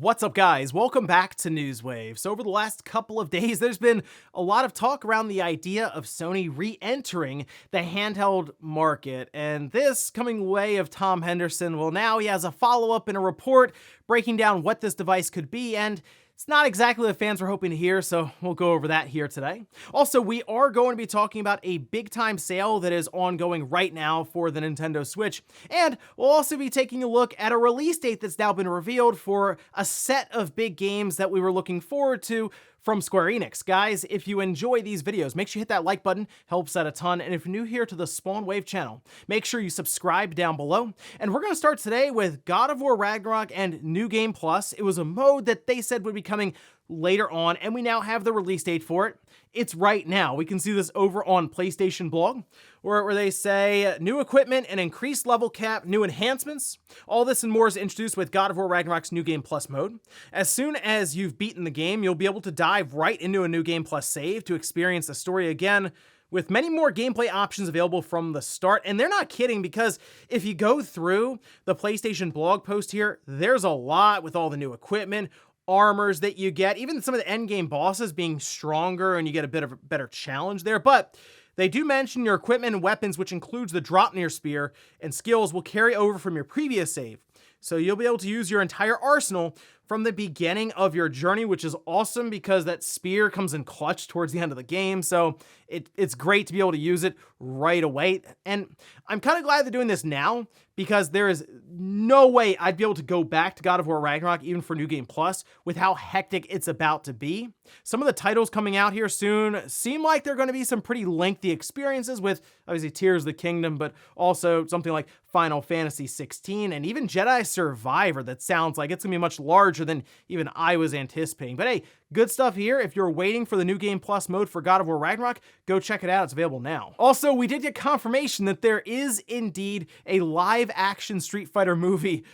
What's up, guys? Welcome back to Newswave. So over the last couple of days, there's been a lot of talk around the idea of Sony re-entering the handheld market, and this coming way of Tom Henderson. Well, now he has a follow-up in a report breaking down what this device could be, and it's not exactly what fans were hoping to hear, so we'll go over that here today. Also, we are going to be talking about a big-time sale that is ongoing right now for the Nintendo Switch, and we'll also be taking a look at a release date that's now been revealed for a set of big games that we were looking forward to from Square Enix. Guys, if you enjoy these videos, make sure you hit that like button, helps out a ton, and if you're new here to the Spawn Wave channel, make sure you subscribe down below. And we're going to start today with God of War Ragnarok and New Game Plus. It was a mode that they said would be coming later on, and we now have the release date for it. It's right now. We can see this over on PlayStation blog, where they say new equipment and increased level cap, new enhancements. All this and more is introduced with God of War Ragnarok's New Game Plus mode. As soon as you've beaten the game, you'll be able to dive right into a New Game Plus save to experience the story again, with many more gameplay options available from the start. And they're not kidding, because if you go through the PlayStation blog post here, there's a lot with all the new equipment, armors that you get, even some of the endgame bosses being stronger, and you get a bit of a better challenge there. But they do mention your equipment and weapons, which includes the drop near spear, and skills will carry over from your previous save. So you'll be able to use your entire arsenal from the beginning of your journey, which is awesome because that spear comes in clutch towards the end of the game. So it's great to be able to use it right away. And I'm kind of glad they're doing this now, because there is no way I'd be able to go back to God of War Ragnarok, even for New Game Plus, with how hectic it's about to be. Some of the titles coming out here soon seem like they're going to be some pretty lengthy experiences, with obviously Tears of the Kingdom, but also something like Final Fantasy 16 and even Jedi Survivor that sounds like it's going to be much larger than even I was anticipating. But hey, good stuff here. If you're waiting for the New Game Plus mode for God of War Ragnarok, go check it out. It's available now. Also, we did get confirmation that there is indeed a live-action Street Fighter movie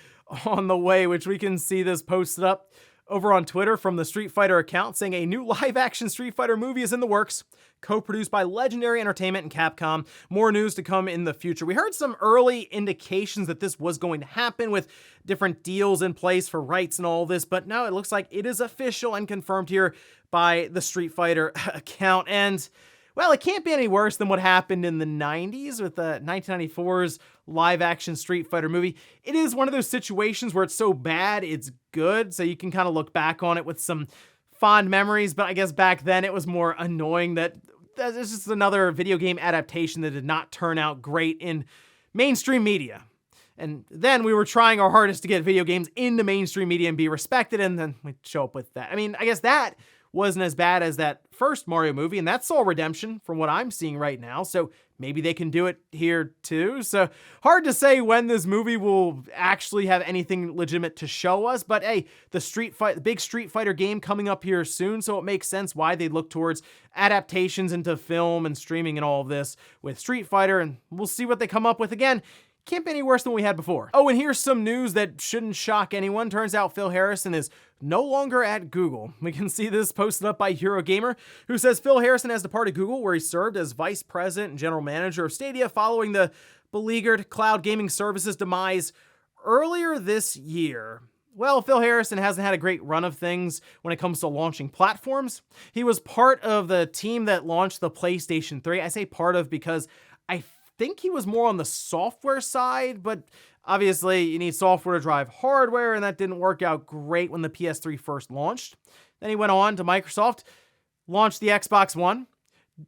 on the way, which we can see this posted up over on Twitter from the Street Fighter account, saying a new live-action Street Fighter movie is in the works, co-produced by Legendary Entertainment and Capcom. More news to come in the future. We heard some early indications that this was going to happen, with different deals in place for rights and all this, but now it looks like it is official and confirmed here by the Street Fighter account. And well, it can't be any worse than what happened in the 90s with the 1994's live-action Street Fighter movie. It is one of those situations where it's so bad, it's good, so you can kind of look back on it with some fond memories, but I guess back then it was more annoying that this is another video game adaptation that did not turn out great in mainstream media. And then we were trying our hardest to get video games into mainstream media and be respected, and then we show up with that. I mean, I guess that wasn't as bad as that first Mario movie, and that saw redemption from what I'm seeing right now, so maybe they can do it here too. So hard to say when this movie will actually have anything legitimate to show us, but hey, the big Street Fighter game coming up here soon, so it makes sense why they look towards adaptations into film and streaming and all of this with Street Fighter, and we'll see what they come up with. Again, can't be any worse than we had before. Oh, and here's some news that shouldn't shock anyone. Turns out Phil Harrison is no longer at Google. We can see this posted up by Eurogamer, who says Phil Harrison has departed Google, where he served as vice president and general manager of Stadia following the beleaguered cloud gaming services demise earlier this year. Well, Phil Harrison hasn't had a great run of things when it comes to launching platforms. He was part of the team that launched the PlayStation 3. I say part of because I think he was more on the software side, but obviously you need software to drive hardware, and that didn't work out great when the PS3 first launched. Then he went on to Microsoft, launched the Xbox One.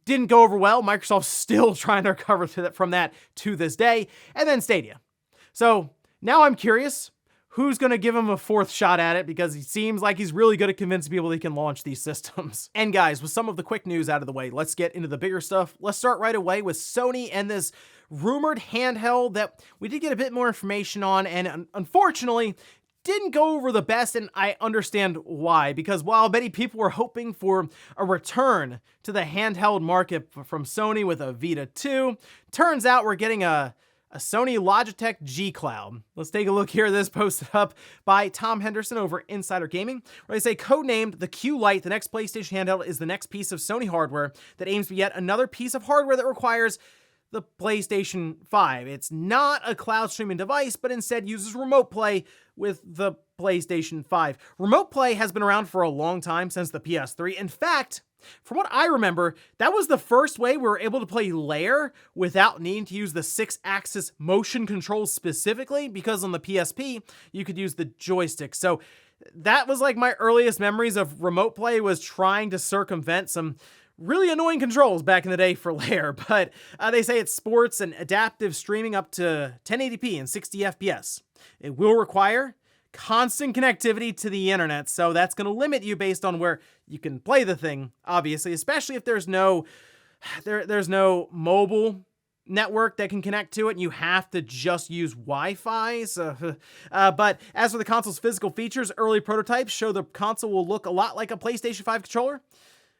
Didn't go over well. Microsoft's still trying to recover from that to this day. And then Stadia. So now I'm curious, who's going to give him a fourth shot at it, because he seems like he's really good at convincing people they can launch these systems. And guys, with some of the quick news out of the way, let's get into the bigger stuff. Let's start right away with Sony and this rumored handheld that we did get a bit more information on, and unfortunately didn't go over the best, and I understand why, because while many people were hoping for a return to the handheld market from Sony with a Vita 2, turns out we're getting a Sony Logitech G Cloud. Let's take a look here. This posted up by Tom Henderson over Insider Gaming, where they say, codenamed the Q Lite, the next PlayStation handheld is the next piece of Sony hardware that aims to be yet another piece of hardware that requires the PlayStation 5. It's not a cloud streaming device, but instead uses remote play with the PlayStation 5. Remote play has been around for a long time, since the PS3. In fact, from what I remember, that was the first way we were able to play Lair without needing to use the 6-axis motion controls specifically, because on the PSP, you could use the joystick. So that was like my earliest memories of remote play, was trying to circumvent some really annoying controls back in the day for Lair. But they say it sports and adaptive streaming up to 1080p and 60 FPS. It will require constant connectivity to the internet, so that's going to limit you based on where you can play the thing, obviously, especially if there's no mobile network that can connect to it, and you have to just use Wi-Fi. But as for the console's physical features, early prototypes show the console will look a lot like a PlayStation 5 controller,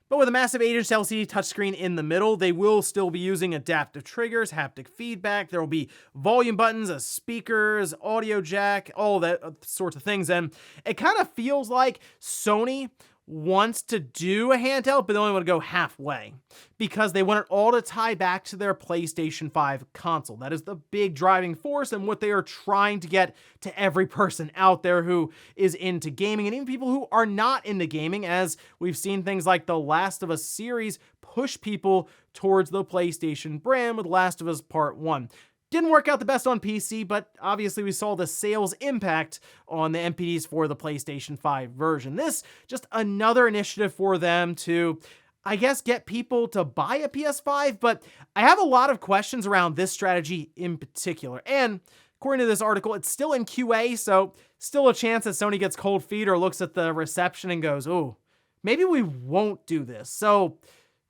but with a massive 8-inch LCD touchscreen in the middle. They will still be using adaptive triggers, haptic feedback. There will be volume buttons, speakers, audio jack, all that sorts of things. And it kind of feels like Sony wants to do a handheld, but they only want to go halfway, because they want it all to tie back to their PlayStation 5 console. That is the big driving force, and what they are trying to get to every person out there who is into gaming, and even people who are not into gaming, as we've seen things like the Last of Us series push people towards the PlayStation brand with Last of Us Part 1. Didn't work out the best on PC, but obviously we saw the sales impact on the NPDs for the PlayStation 5 version. This, just another initiative for them to, I guess, get people to buy a PS5, but I have a lot of questions around this strategy in particular. And according to this article, it's still in QA, so still a chance that Sony gets cold feet or looks at the reception and goes, oh, maybe we won't do this. So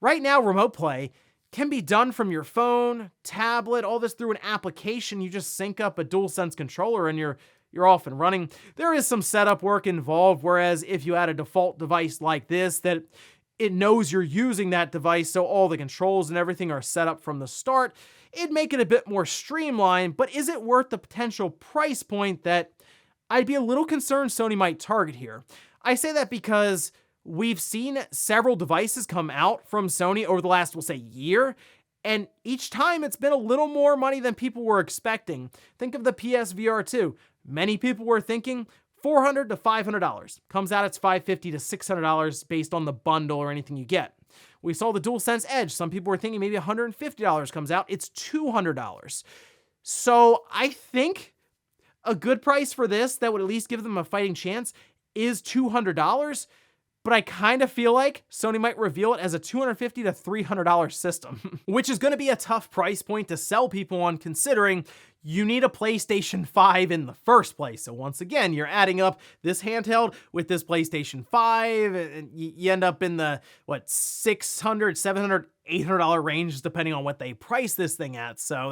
right now, remote play can be done from your phone, tablet, all this through an application. You just sync up a DualSense controller and you're off and running. There is some setup work involved, whereas if you had a default device like this, that it knows you're using that device, so all the controls and everything are set up from the start, it'd make it a bit more streamlined. But is it worth the potential price point that I'd be a little concerned Sony might target here? I say that because we've seen several devices come out from Sony over the last, we'll say, year, and each time it's been a little more money than people were expecting. Think of the PSVR 2. Many people were thinking $400 to $500. Comes out, it's $550 to $600 based on the bundle or anything you get. We saw the DualSense Edge. Some people were thinking maybe $150 comes out. It's $200. So I think a good price for this that would at least give them a fighting chance is $200. But I kind of feel like Sony might reveal it as a $250 to $300 system, which is going to be a tough price point to sell people on, considering you need a PlayStation 5 in the first place. So once again, you're adding up this handheld with this PlayStation 5, and you end up in the, $600, $700, $800 range, depending on what they price this thing at. So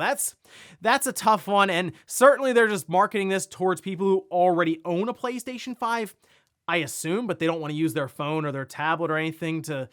that's a tough one, and certainly they're just marketing this towards people who already own a PlayStation 5, I assume, but they don't want to use their phone or their tablet or anything to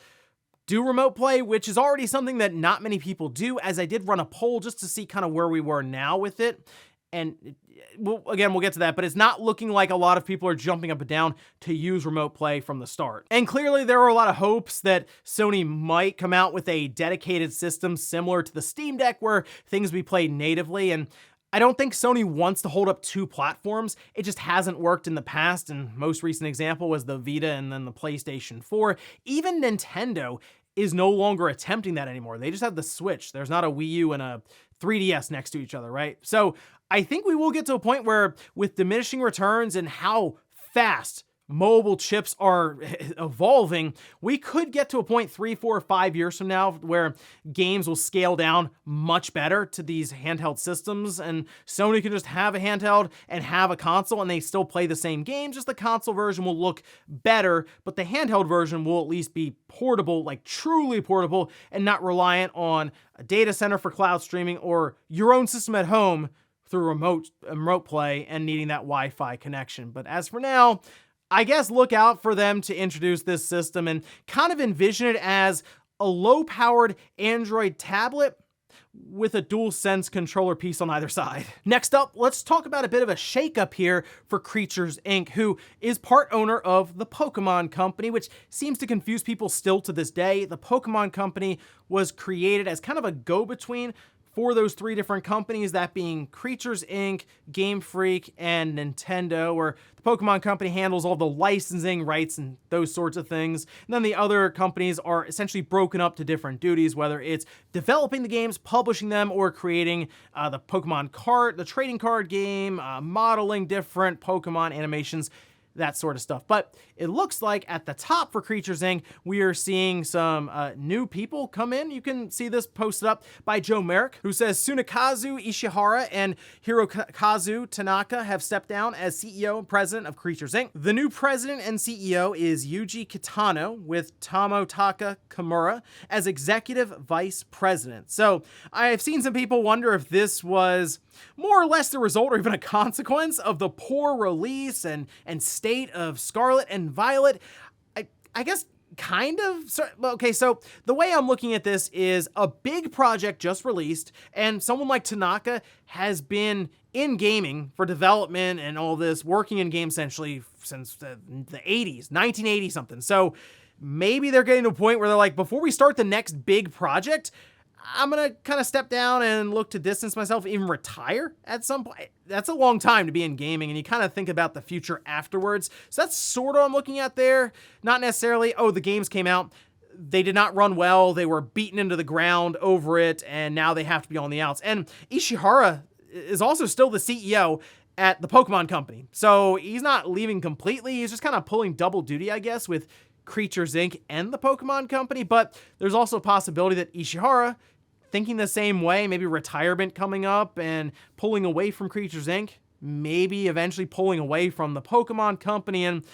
do remote play, which is already something that not many people do, as I did run a poll just to see kind of where we were now with it. And we'll get to that, but it's not looking like a lot of people are jumping up and down to use remote play from the start. And clearly there are a lot of hopes that Sony might come out with a dedicated system similar to the Steam Deck where things be played natively, and I don't think Sony wants to hold up two platforms. It just hasn't worked in the past, and most recent example was the Vita and then the PlayStation 4. Even Nintendo is no longer attempting that anymore. They just have the Switch. There's not a Wii U and a 3DS next to each other, right? So I think we will get to a point where, with diminishing returns and how fast mobile chips are evolving, we could get to a point 3, 4, 5 years from now where games will scale down much better to these handheld systems, and Sony can just have a handheld and have a console and they still play the same games. Just the console version will look better, but the handheld version will at least be portable, like truly portable, and not reliant on a data center for cloud streaming or your own system at home through remote play and needing that Wi-Fi connection. But as for now, I guess look out for them to introduce this system and kind of envision it as a low-powered Android tablet with a DualSense controller piece on either side. Next up, let's talk about a bit of a shakeup here for Creatures Inc., who is part owner of the Pokemon Company, which seems to confuse people still to this day. The Pokemon Company was created as kind of a go-between for those three different companies, that being Creatures Inc., Game Freak, and Nintendo, where the Pokemon Company handles all the licensing rights and those sorts of things. And then the other companies are essentially broken up to different duties, whether it's developing the games, publishing them, or creating the Pokemon card, the trading card game, modeling different Pokemon animations, that sort of stuff. But it looks like at the top for Creatures Inc., we are seeing some new people come in. You can see this posted up by Joe Merrick, who says Tsunekazu Ishihara and Hirokazu Tanaka have stepped down as CEO and president of Creatures Inc. The new president and CEO is Yuji Kitano, with Tomotaka Kimura as executive vice president. So I've seen some people wonder if this was more or less the result or even a consequence of the poor release and state of Scarlet and Violet. I guess kind of. Okay, so the way I'm looking at this is a big project just released, and someone like Tanaka has been in gaming for development and all this, working in games essentially since the 80s, 1980 something. So maybe they're getting to a point where they're like, before we start the next big project, I'm going to kind of step down and look to distance myself, even retire at some point. That's a long time to be in gaming, and you kind of think about the future afterwards. So that's sort of what I'm looking at there. Not necessarily, oh, the games came out, they did not run well, they were beaten into the ground over it, and now they have to be on the outs. And Ishihara is also still the CEO at the Pokemon Company. So he's not leaving completely. He's just kind of pulling double duty, I guess, with Creatures Inc. and the Pokemon Company. But there's also a possibility that Ishihara, thinking the same way, maybe retirement coming up and pulling away from Creatures Inc., maybe eventually pulling away from the Pokemon Company and,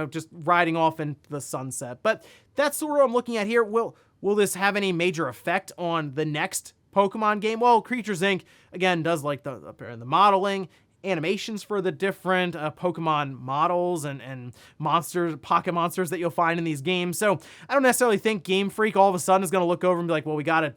just riding off into the sunset. But that's sort of what I'm looking at here. Will this have any major effect on the next Pokemon game? Well, Creatures Inc., again, does like the modeling, animations for the different Pokemon models and monsters, pocket monsters that you'll find in these games. So I don't necessarily think Game Freak all of a sudden is going to look over and be like, well, we got to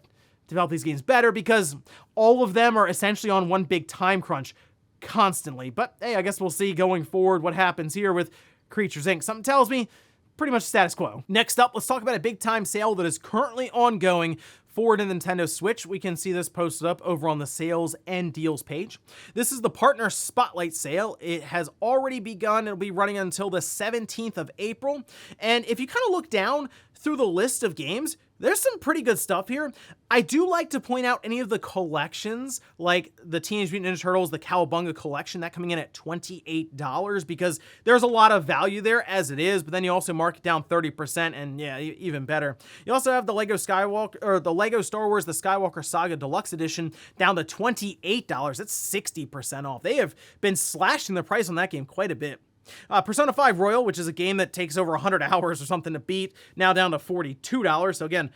develop these games better, because all of them are essentially on one big time crunch constantly. But hey, I guess we'll see going forward what happens here with Creatures Inc. Something tells me pretty much status quo. Next up, let's talk about a big time sale that is currently ongoing for the Nintendo Switch. We can see this posted up over on the sales and deals page. This is the Partner Spotlight sale. It has already begun. It'll be running until the 17th of April. And if you kind of look down through the list of games, there's some pretty good stuff here. I do like to point out any of the collections, like the Teenage Mutant Ninja Turtles, the Cowabunga collection, that coming in at $28, because there's a lot of value there as it is, but then you also mark it down 30%, and yeah, even better. You also have the Lego Skywalker, or the Lego Star Wars, the Skywalker Saga Deluxe Edition, down to $28. That's 60% off. They have been slashing the price on that game quite a bit. Persona 5 Royal, which is a game that takes over 100 hours or something to beat, now down to $42. So again,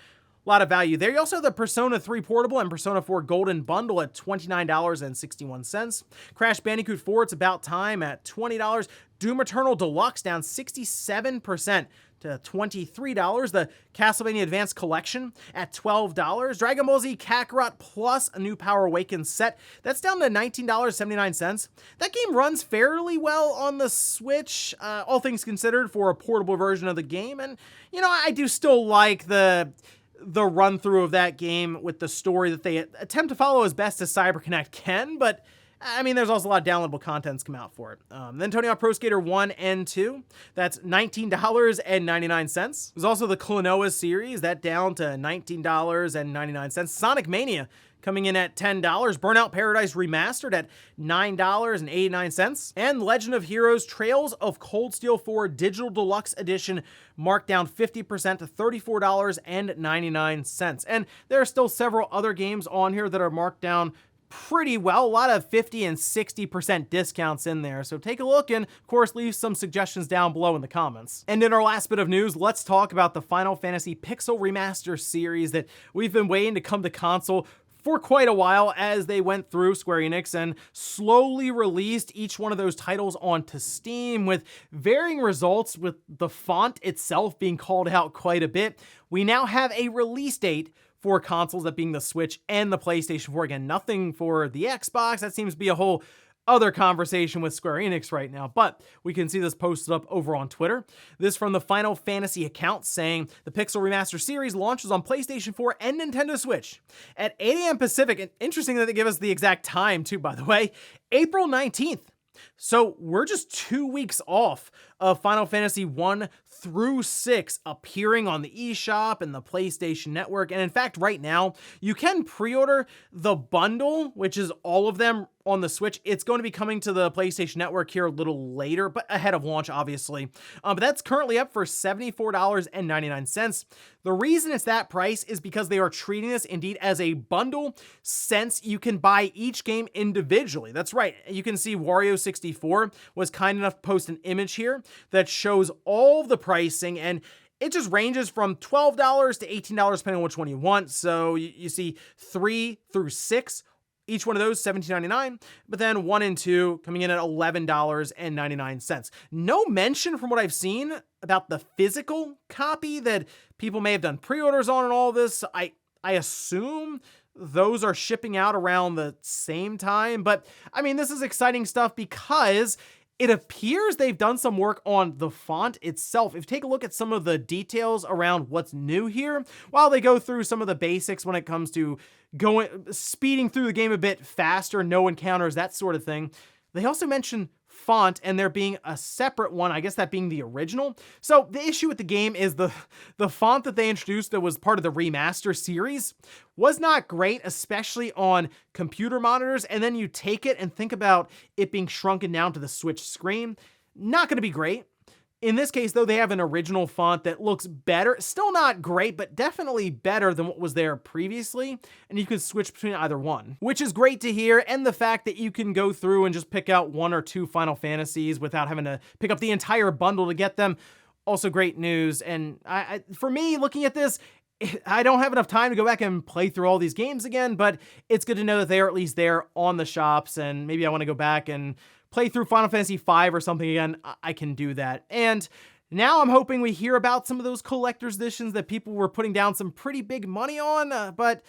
a lot of value there. You also have the Persona 3 Portable and Persona 4 Golden Bundle at $29.61. Crash Bandicoot 4, It's About Time, at $20. Doom Eternal Deluxe down 67% to $23. The Castlevania Advanced Collection at $12. Dragon Ball Z Kakarot Plus, a new Power Awakens set, that's down to $19.79. That game runs fairly well on the Switch, all things considered, for a portable version of the game. And, I do still like the run through of that game with the story that they attempt to follow as best as CyberConnect can, but I mean, there's also a lot of downloadable contents come out for it. Then Tony Hawk Pro Skater 1 and 2, that's $19.99. There's also the Klonoa series, that down to $19.99. Sonic Mania coming in at $10. Burnout Paradise Remastered at $9.89. And Legend of Heroes Trails of Cold Steel 4 Digital Deluxe Edition marked down 50% to $34.99. And there are still several other games on here that are marked down pretty well. A lot of 50 and 60% discounts in there. So take a look and, of course, leave some suggestions down below in the comments. And in our last bit of news, let's talk about the Final Fantasy Pixel Remaster series that we've been waiting to come to console for quite a while, as they went through, Square Enix, and slowly released each one of those titles onto Steam, with varying results, with the font itself being called out quite a bit. We now have a release date for consoles, that being the Switch and the PlayStation 4. Again, nothing for the Xbox. That seems to be a whole other conversation with Square Enix right now, but we can see this posted up over on Twitter. This from the Final Fantasy account saying the Pixel Remaster series launches on PlayStation 4 and Nintendo Switch at 8 a.m. Pacific. And interesting that they give us the exact time too, by the way, April 19th. So we're just 2 weeks off of Final Fantasy 1 through 6 appearing on the eShop and the PlayStation Network. And in fact, right now, you can pre-order the bundle, which is all of them on the Switch. It's going to be coming to the PlayStation Network here a little later, but ahead of launch, obviously. But that's currently up for $74.99. The reason it's that price is because they are treating this indeed as a bundle, since you can buy each game individually. That's right. You can see Wario64 was kind enough to post an image here that shows all of the pricing, and it just ranges from $12 to $18 depending on which one you want. So you see 3 through 6, each one of those $17.99, but then 1 and 2 coming in at $11.99. No mention from what I've seen about the physical copy that people may have done pre-orders on and all this. I assume those are shipping out around the same time, but I mean, this is exciting stuff because it appears they've done some work on the font itself. If you take a look at some of the details around what's new here, while they go through some of the basics when it comes to speeding through the game a bit faster, no encounters, that sort of thing, they also mention font and there being a separate one, I guess that being the original. So the issue with the game is the font that they introduced that was part of the remaster series was not great, especially on computer monitors. And then you take it and think about it being shrunken down to the Switch screen. Not going to be great. In this case, though, they have an original font that looks better. Still not great, but definitely better than what was there previously. And you can switch between either one, which is great to hear. And the fact that you can go through and just pick out 1 or 2 Final Fantasies without having to pick up the entire bundle to get them, also great news. And for me, looking at this, I don't have enough time to go back and play through all these games again, but it's good to know that they are at least there on the shops, and maybe I want to go back and play through Final Fantasy V or something again. I can do that. And now I'm hoping we hear about some of those collector's editions that people were putting down some pretty big money on, but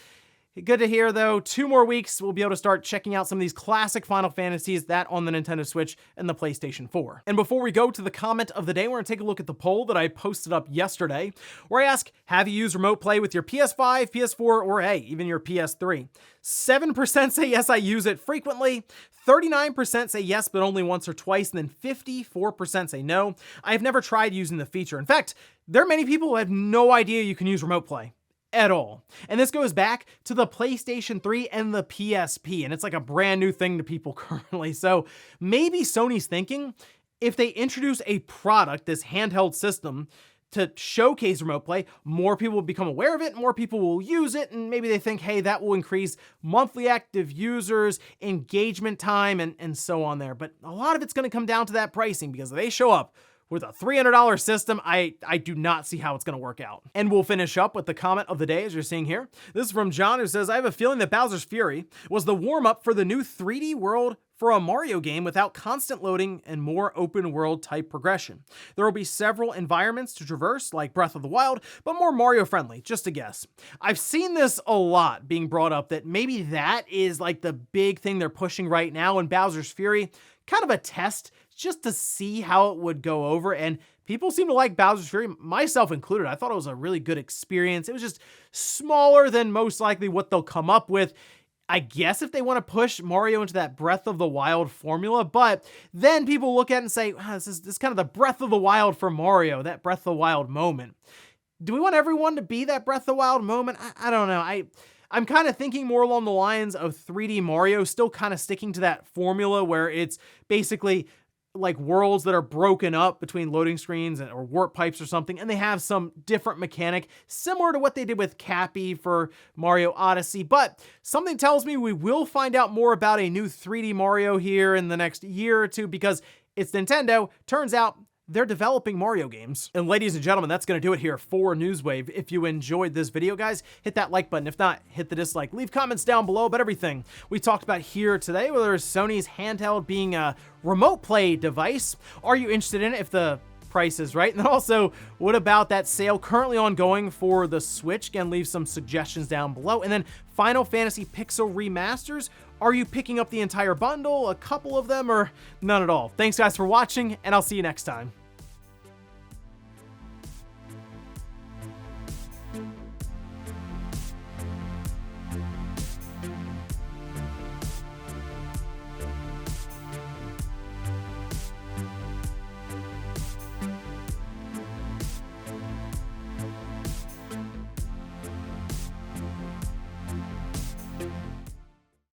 good to hear, though. 2 more weeks, we'll be able to start checking out some of these classic Final Fantasies, that on the Nintendo Switch and the PlayStation 4. And before we go to the comment of the day, we're going to take a look at the poll that I posted up yesterday, where I ask, have you used Remote Play with your PS5, PS4, or hey, even your PS3? 7% say yes, I use it frequently. 39% say yes, but only once or twice, and then 54% say no, I have never tried using the feature. In fact, there are many people who have no idea you can use Remote Play at all. And this goes back to the PlayStation 3 and the PSP, and it's like a brand new thing to people currently. So maybe Sony's thinking, if they introduce a product, this handheld system, to showcase Remote Play, more people will become aware of it, more people will use it, and maybe they think, hey, that will increase monthly active users, engagement time, and so on there. But a lot of it's going to come down to that pricing, because if they show up with a $300 system, I do not see how it's going to work out. And we'll finish up with the comment of the day, as you're seeing here. This is from John, who says, I have a feeling that Bowser's Fury was the warm-up for the new 3D world for a Mario game without constant loading and more open world type progression. There will be several environments to traverse, like Breath of the Wild, but more Mario friendly, just a guess. I've seen this a lot being brought up, that maybe that is like the big thing they're pushing right now in Bowser's Fury, kind of a test just to see how it would go over. And people seem to like Bowser's Fury, myself included. I thought it was a really good experience. It was just smaller than most likely what they'll come up with, I guess, if they want to push Mario into that Breath of the Wild formula. But then people look at it and say, wow, this is kind of the Breath of the Wild for Mario, that Breath of the Wild moment. Do we want everyone to be that Breath of the Wild moment? I don't know. I'm kind of thinking more along the lines of 3D Mario, still kind of sticking to that formula where it's basically like worlds that are broken up between loading screens or warp pipes or something, and they have some different mechanic similar to what they did with Cappy for Mario Odyssey. But something tells me we will find out more about a new 3D Mario here in the next year or two, because it's Nintendo. Turns out they're developing Mario games. And ladies and gentlemen, that's going to do it here for Newswave. If you enjoyed this video, guys, hit that like button. If not, hit the dislike. Leave comments down below about everything we talked about here today, whether it's Sony's handheld being a remote play device. Are you interested in it if the price is right? And then also, what about that sale currently ongoing for the Switch? Again, leave some suggestions down below. And then Final Fantasy Pixel Remasters, Are you picking up the entire bundle, a couple of them, or none at all? Thanks guys for watching, and I'll see you next time.